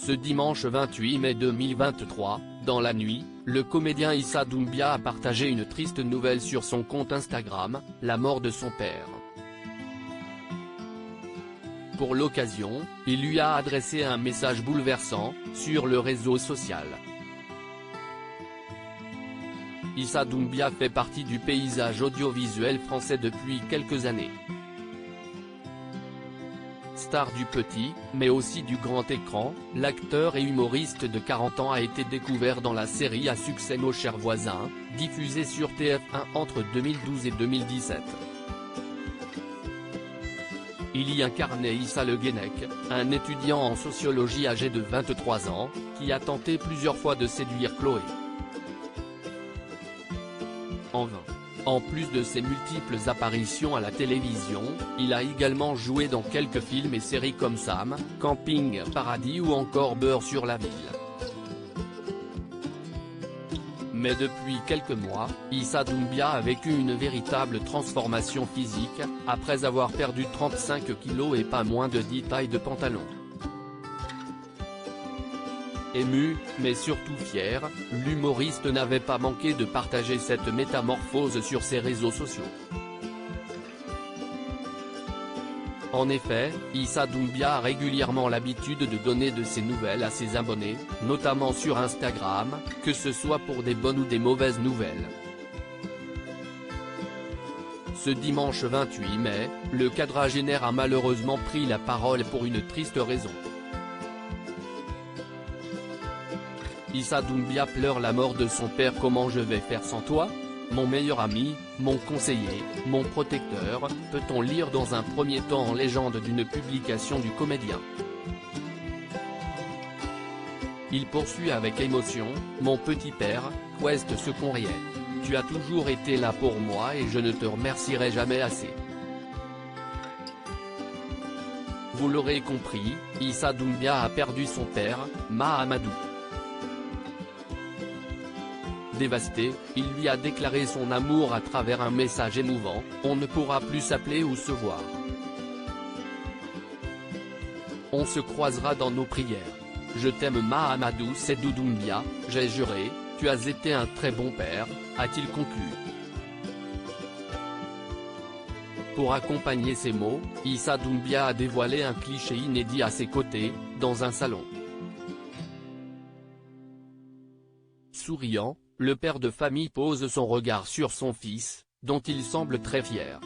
Ce dimanche 28 mai 2023, dans la nuit, le comédien Issa Doumbia a partagé une triste nouvelle sur son compte Instagram, la mort de son père. Pour l'occasion, il lui a adressé un message bouleversant, sur le réseau social. Issa Doumbia fait partie du paysage audiovisuel français depuis quelques années. Star du petit, mais aussi du grand écran, l'acteur et humoriste de 40 ans a été découvert dans la série à succès Nos chers voisins, diffusée sur TF1 entre 2012 et 2017. Il y incarnait Issa Le Guenec, un étudiant en sociologie âgé de 23 ans, qui a tenté plusieurs fois de séduire Chloé. En vain. En plus de ses multiples apparitions à la télévision, il a également joué dans quelques films et séries comme Sam, Camping Paradis ou encore Beurre sur la ville. Mais depuis quelques mois, Issa Doumbia a vécu une véritable transformation physique, après avoir perdu 35 kilos et pas moins de 10 tailles de pantalon. Ému, mais surtout fier, l'humoriste n'avait pas manqué de partager cette métamorphose sur ses réseaux sociaux. En effet, Issa Doumbia a régulièrement l'habitude de donner de ses nouvelles à ses abonnés, notamment sur Instagram, que ce soit pour des bonnes ou des mauvaises nouvelles. Ce dimanche 28 mai, le quadragénaire a malheureusement pris la parole pour une triste raison. Issa Doumbia pleure la mort de son père. Comment je vais faire sans toi ? Mon meilleur ami, mon conseiller, mon protecteur, peut-on lire dans un premier temps en légende d'une publication du comédien. Il poursuit avec émotion, mon petit père, qu'est-ce ce qu'on riait. Tu as toujours été là pour moi et je ne te remercierai jamais assez. Vous l'aurez compris, Issa Doumbia a perdu son père, Mahamadou. Dévasté, il lui a déclaré son amour à travers un message émouvant, on ne pourra plus s'appeler ou se voir. On se croisera dans nos prières. Je t'aime Mahamadou Sédou Doumbia, j'ai juré, tu as été un très bon père, a-t-il conclu. Pour accompagner ces mots, Issa Doumbia a dévoilé un cliché inédit à ses côtés, dans un salon. Souriant, le père de famille pose son regard sur son fils, dont il semble très fier.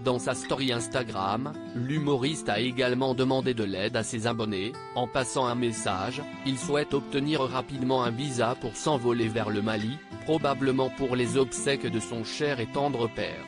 Dans sa story Instagram, l'humoriste a également demandé de l'aide à ses abonnés, en passant un message, il souhaite obtenir rapidement un visa pour s'envoler vers le Mali, probablement pour les obsèques de son cher et tendre père.